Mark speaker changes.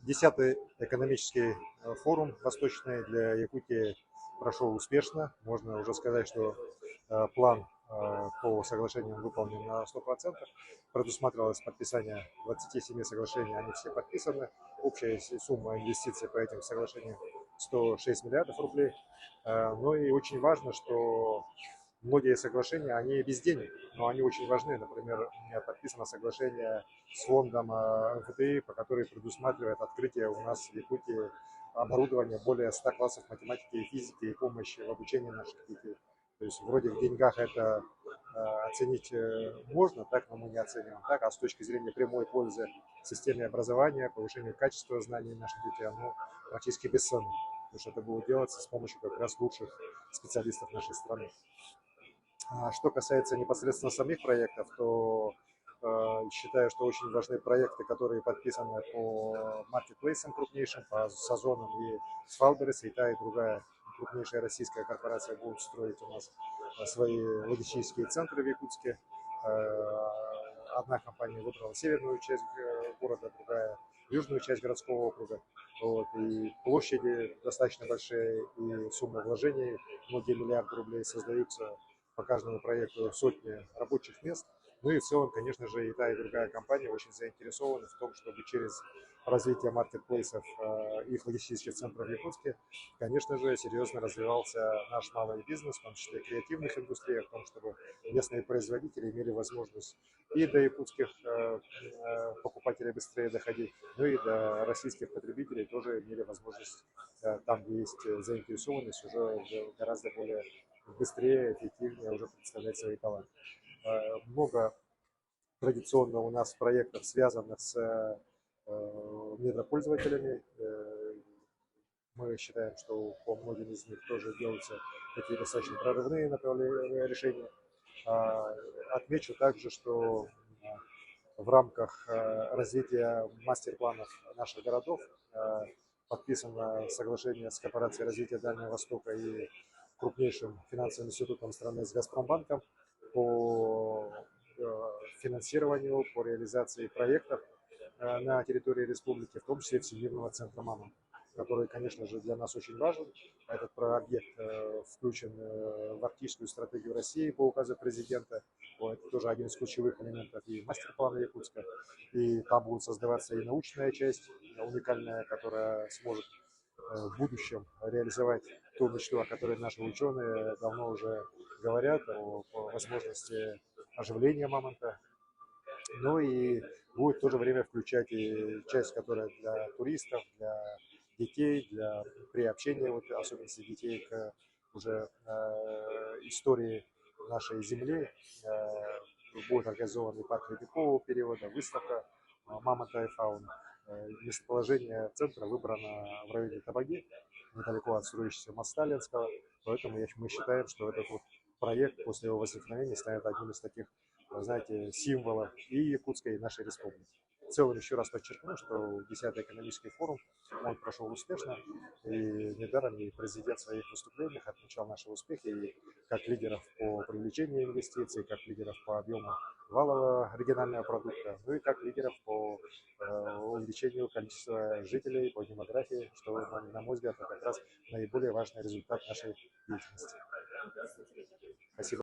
Speaker 1: 10-й экономический форум восточный для Якутии прошел успешно. Можно уже сказать, что план по соглашениям выполнен на 100%. Предусматривалось подписание 27 соглашений, они все подписаны. Общая сумма инвестиций по этим соглашениям 106 миллиардов рублей. Ну и очень важно, что многие соглашения, они без денег, но они очень важны. Например, у меня подписано соглашение с фондом МФТИ, по которой предусматривает открытие у нас в Якутии оборудования более 100 классов математики и физики и помощи в обучении наших детей. То есть вроде в деньгах это оценить можно, так, но мы не оцениваем так, а с точки зрения прямой пользы системе образования, повышению качества знаний наших детей, оно практически бесценно, потому что это будет делаться с помощью как раз лучших специалистов нашей страны. Что касается непосредственно самих проектов, то считаю, что очень важны проекты, которые подписаны по маркетплейсам крупнейшим, по Сазонам и Сфалберес, и та, и другая крупнейшая российская корпорация будут строить у нас свои логистические центры в Якутске. Одна компания выбрала северную часть города, другая южную часть городского округа. Вот, и площади достаточно большие, и сумма вложений, многие миллиарды рублей создаются по каждому проекту сотни рабочих мест. Ну и в целом, конечно же, и та, и другая компания очень заинтересованы в том, чтобы через развитие маркетплейсов их логистических центров в Якутске, конечно же, серьезно развивался наш малый бизнес, в том числе креативных индустриях, в том, чтобы местные производители имели возможность и до якутских покупателей быстрее доходить, ну и до российских потребителей тоже имели возможность там, где есть заинтересованность, уже гораздо более быстрее, эффективнее уже представлять свои товары. Много традиционно у нас проектов, связанных с недропользователями. Мы считаем, что по многим из них тоже делаются такие достаточно прорывные направления решения. Отмечу также, что в рамках развития мастер-планов наших городов подписано соглашение с Корпорацией развития Дальнего Востока и крупнейшим финансовым институтом страны с Газпромбанком по финансированию, по реализации проектов на территории республики, в том числе Всемирного центра МАМОНТ, который, конечно же, для нас очень важен. Этот объект включен в арктическую стратегию России по указу президента. Это тоже один из ключевых элементов и мастер-плана Якутска. И там будет создаваться и научная часть уникальная, которая сможет в будущем реализовать ту мечту, о которой наши ученые давно уже говорят, о возможности оживления мамонта. Ну и будет в то же время включать и часть, которая для туристов, для детей, для приобщения, вот, особенности детей к уже истории нашей земли. Будет организован и парк ледникового периода, выставка мамонта и фауны. Местоположение центра выбрано в районе Табаги, недалеко от строящегося моста Ленского, поэтому мы считаем, что этот вот проект после его возникновения станет одним из таких, знаете, символов и Якутской, и нашей республики. В целом, еще раз подчеркну, что 10-й экономический форум, он прошел успешно, и недаром и президент в своих выступлениях отмечал наши успехи и как лидеров по привлечению инвестиций, как лидеров по объему валового регионального продукта, ну и как лидеров по увеличению количества жителей, по демографии, что, на мой взгляд, это как раз наиболее важный результат нашей деятельности. Спасибо.